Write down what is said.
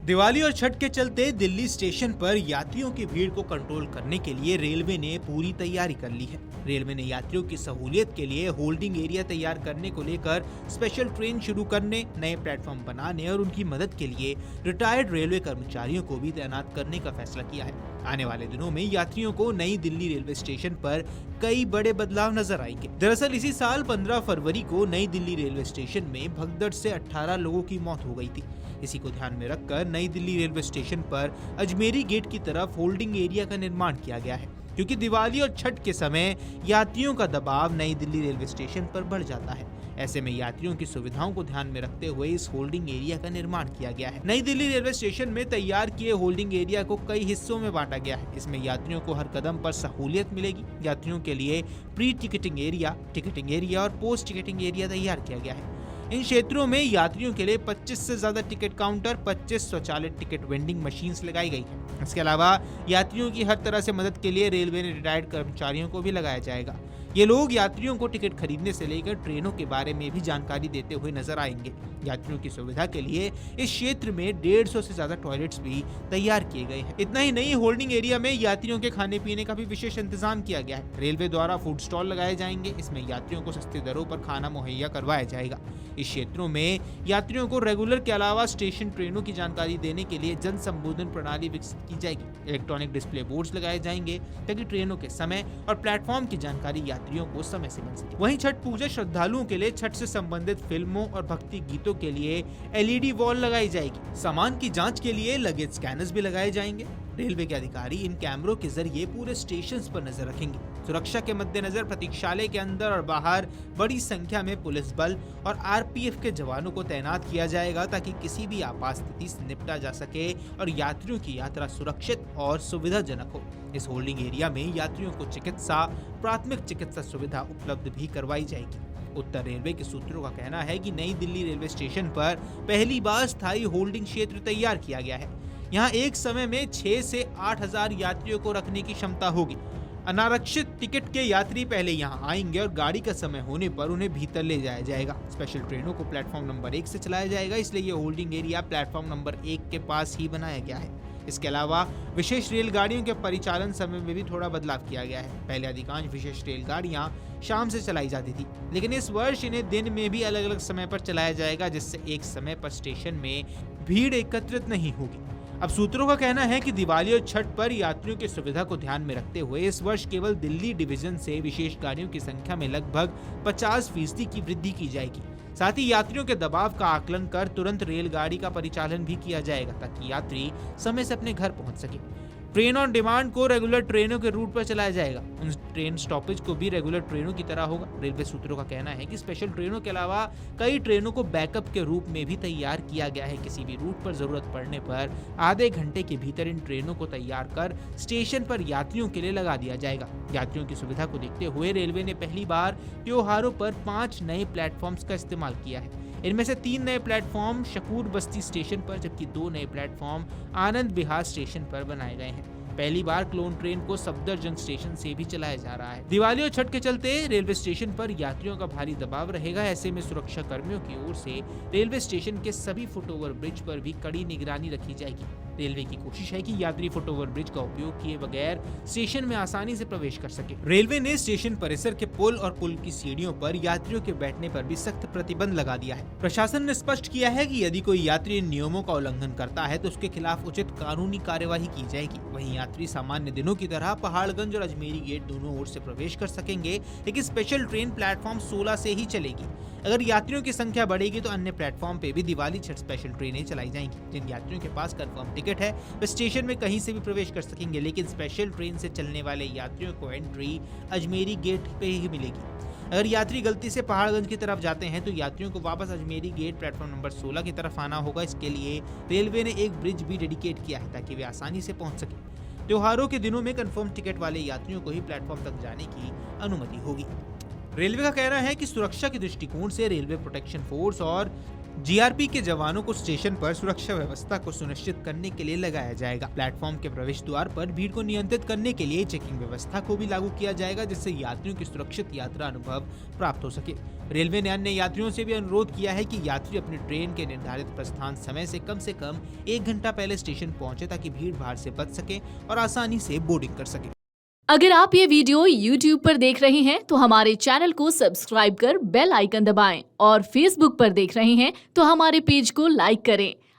दिवाली और छठ के चलते दिल्ली स्टेशन पर यात्रियों की भीड़ को कंट्रोल करने के लिए रेलवे ने पूरी तैयारी कर ली है। रेलवे ने यात्रियों की सहूलियत के लिए होल्डिंग एरिया तैयार करने को लेकर स्पेशल ट्रेन शुरू करने, नए प्लेटफॉर्म बनाने और उनकी मदद के लिए रिटायर्ड रेलवे कर्मचारियों को भी तैनात करने का फैसला किया है। आने वाले दिनों में यात्रियों को नई दिल्ली रेलवे स्टेशन पर कई बड़े बदलाव नजर आएंगे। दरअसल इसी साल 15 फरवरी को नई दिल्ली रेलवे स्टेशन में भगदड़ से 18 लोगों की मौत हो गई थी। इसी को ध्यान में रखकर नई दिल्ली रेलवे स्टेशन पर अजमेरी गेट की तरफ होल्डिंग एरिया का निर्माण किया गया है, क्योंकि दिवाली और छठ के समय यात्रियों का दबाव नई दिल्ली रेलवे स्टेशन पर बढ़ जाता है। ऐसे में यात्रियों की सुविधाओं को ध्यान में रखते हुए इस होल्डिंग एरिया का निर्माण किया गया है। नई दिल्ली रेलवे स्टेशन में तैयार किए होल्डिंग एरिया को कई हिस्सों में बांटा गया है। इसमें यात्रियों को हर कदम पर सहूलियत मिलेगी। यात्रियों के लिए प्री टिकटिंग एरिया और पोस्ट टिकटिंग एरिया तैयार किया गया है। इन क्षेत्रों में यात्रियों के लिए 25 से ज्यादा टिकट काउंटर, 25 स्वचालित टिकट वेंडिंग मशीन्स लगाई गई है। इसके अलावा यात्रियों की हर तरह से मदद के लिए रेलवे ने रिटायर्ड कर्मचारियों को भी लगाया जाएगा। ये लोग यात्रियों को टिकट खरीदने से लेकर ट्रेनों के बारे में भी जानकारी देते हुए नजर आएंगे। यात्रियों की सुविधा के लिए इस क्षेत्र में 150 से ज्यादा टॉयलेट्स भी तैयार किए गए हैं। इतना ही नहीं, होल्डिंग एरिया में यात्रियों के खाने पीने का भी विशेष इंतजाम किया गया है। रेलवे द्वारा फूड स्टॉल लगाए जाएंगे। इसमें यात्रियों को सस्ती दरों पर खाना मुहैया करवाया जाएगा। इस क्षेत्रों में यात्रियों को रेगुलर के अलावा स्टेशन ट्रेनों की जानकारी देने के लिए जन संबोधन प्रणाली विकसित की जाएगी। इलेक्ट्रॉनिक डिस्प्ले बोर्ड्स लगाए जाएंगे ताकि ट्रेनों के समय और प्लेटफॉर्म की जानकारी यात्रियों को समय से मिल सके। वहीं छठ पूजा श्रद्धालुओं के लिए छठ से संबंधित फिल्मों और भक्ति गीतों के लिए LED वॉल लगाई जाएगी। सामान की जांच के लिए लगेज स्कैनर्स भी लगाए जाएंगे। रेलवे के अधिकारी इन कैमरों के जरिए पूरे स्टेशन पर नजर रखेंगे। सुरक्षा के मद्देनजर प्रतीक्षालय के अंदर और बाहर बड़ी संख्या में पुलिस बल और RPF के जवानों को तैनात किया जाएगा, ताकि किसी भी आपात स्थिति से निपटा जा सके और यात्रियों की यात्रा सुरक्षित और सुविधाजनक हो। इस होल्डिंग एरिया में यात्रियों को प्राथमिक चिकित्सा सुविधा उपलब्ध भी करवाई जाएगी। उत्तर रेलवे के सूत्रों का कहना है कि नई दिल्ली रेलवे स्टेशन पर पहली बार स्थायी होल्डिंग क्षेत्र तैयार किया गया है। यहाँ एक समय में 6 से 8 हजार यात्रियों को रखने की क्षमता होगी। अनारक्षित टिकट के यात्री पहले यहाँ आएंगे और गाड़ी का समय होने पर उन्हें भीतर ले जाया जाएगा। स्पेशल ट्रेनों को प्लेटफॉर्म नंबर 1 से चलाया जाएगा, इसलिए ये होल्डिंग एरिया प्लेटफॉर्म नंबर 1 के पास ही बनाया गया है। इसके अलावा विशेष रेलगाड़ियों के परिचालन समय में भी थोड़ा बदलाव किया गया है। पहले अधिकांश विशेष रेलगाड़ियां शाम से चलाई जाती थी, लेकिन इस वर्ष इन्हें दिन में भी अलग अलग समय पर चलाया जाएगा, जिससे एक समय पर स्टेशन में भीड़ एकत्रित नहीं होगी। अब सूत्रों का कहना है कि दिवाली और छठ पर यात्रियों की सुविधा को ध्यान में रखते हुए इस वर्ष केवल दिल्ली डिवीजन से विशेष गाड़ियों की संख्या में लगभग 50% की वृद्धि की जाएगी। साथ ही यात्रियों के दबाव का आकलन कर तुरंत रेलगाड़ी का परिचालन भी किया जाएगा, ताकि यात्री समय से अपने घर पहुंच सके। ट्रेन ऑन डिमांड को रेगुलर ट्रेनों के रूट पर चलाया जाएगा। उन ट्रेन स्टॉपेज को भी रेगुलर ट्रेनों की तरह होगा। रेलवे सूत्रों का कहना है कि स्पेशल ट्रेनों के अलावा कई ट्रेनों को बैकअप के रूप में भी तैयार किया गया है। किसी भी रूट पर जरूरत पड़ने पर आधे घंटे के भीतर इन ट्रेनों को तैयार कर स्टेशन पर यात्रियों के लिए लगा दिया जाएगा। यात्रियों की सुविधा को देखते हुए रेलवे ने पहली बार त्योहारों पर 5 नए प्लेटफॉर्म्स का इस्तेमाल किया है। इनमें से 3 नए प्लेटफॉर्म शकूर बस्ती स्टेशन पर, जबकि 2 नए प्लेटफॉर्म आनंद विहार स्टेशन पर बनाए गए हैं। पहली बार क्लोन ट्रेन को सफदरजंग स्टेशन से भी चलाया जा रहा है। दिवाली और छठ के चलते रेलवे स्टेशन पर यात्रियों का भारी दबाव रहेगा। ऐसे में सुरक्षा कर्मियों की ओर से रेलवे स्टेशन के सभी फुटओवर ब्रिज पर भी कड़ी निगरानी रखी जाएगी। रेलवे की कोशिश है कि यात्री फुटओवर ब्रिज का उपयोग किए बगैर स्टेशन में आसानी से प्रवेश कर सके। रेलवे ने स्टेशन परिसर के पुल और पुल की सीढ़ियों पर यात्रियों के बैठने पर भी सख्त प्रतिबंध लगा दिया है। प्रशासन ने स्पष्ट किया है कि यदि कोई यात्री इन नियमों का उल्लंघन करता है तो उसके खिलाफ उचित कानूनी कार्यवाही की जाएगी। वहीं यात्री सामान्य दिनों की तरह पहाड़गंज और अजमेरी गेट दोनों ओर से प्रवेश कर सकेंगे, लेकिन स्पेशल ट्रेन प्लेटफॉर्म 16 से ही चलेगी। अगर यात्रियों की संख्या बढ़ेगी तो अन्य प्लेटफॉर्म पे भी दिवाली छठ स्पेशल ट्रेनें चलाई जाएंगी। जिन यात्रियों के पास कंफर्म टिकट है वे स्टेशन में कहीं से भी प्रवेश कर सकेंगे, लेकिन स्पेशल ट्रेन से चलने वाले यात्रियों को एंट्री अजमेरी गेट पे ही मिलेगी। अगर यात्री गलती से पहाड़गंज की तरफ जाते हैं तो यात्रियों को वापस अजमेरी गेट प्लेटफॉर्म नंबर 16 की तरफ आना होगा। इसके लिए रेलवे ने एक ब्रिज भी डेडिकेट किया है, ताकि वे आसानी से पहुंच सके। त्योहारों के दिनों में कंफर्म टिकट वाले यात्रियों को ही प्लेटफॉर्म तक जाने की अनुमति होगी। रेलवे का कहना है कि सुरक्षा के दृष्टिकोण से रेलवे प्रोटेक्शन फोर्स और जीआरपी के जवानों को स्टेशन पर सुरक्षा व्यवस्था को सुनिश्चित करने के लिए लगाया जाएगा। प्लेटफॉर्म के प्रवेश द्वार पर भीड़ को नियंत्रित करने के लिए चेकिंग व्यवस्था को भी लागू किया जाएगा, जिससे यात्रियों की सुरक्षित यात्रा अनुभव प्राप्त हो सके। रेलवे ने अन्य यात्रियों से भी अनुरोध किया है कि यात्री अपनी ट्रेन के निर्धारित प्रस्थान समय से कम 1 घंटा पहले स्टेशन पहुंचे, ताकि भीड़ भाड़ से बच सके और आसानी से बोर्डिंग कर सके। अगर आप ये वीडियो YouTube पर देख रहे हैं तो हमारे चैनल को सब्सक्राइब कर बेल आइकन दबाएं और Facebook पर देख रहे हैं तो हमारे पेज को लाइक करें।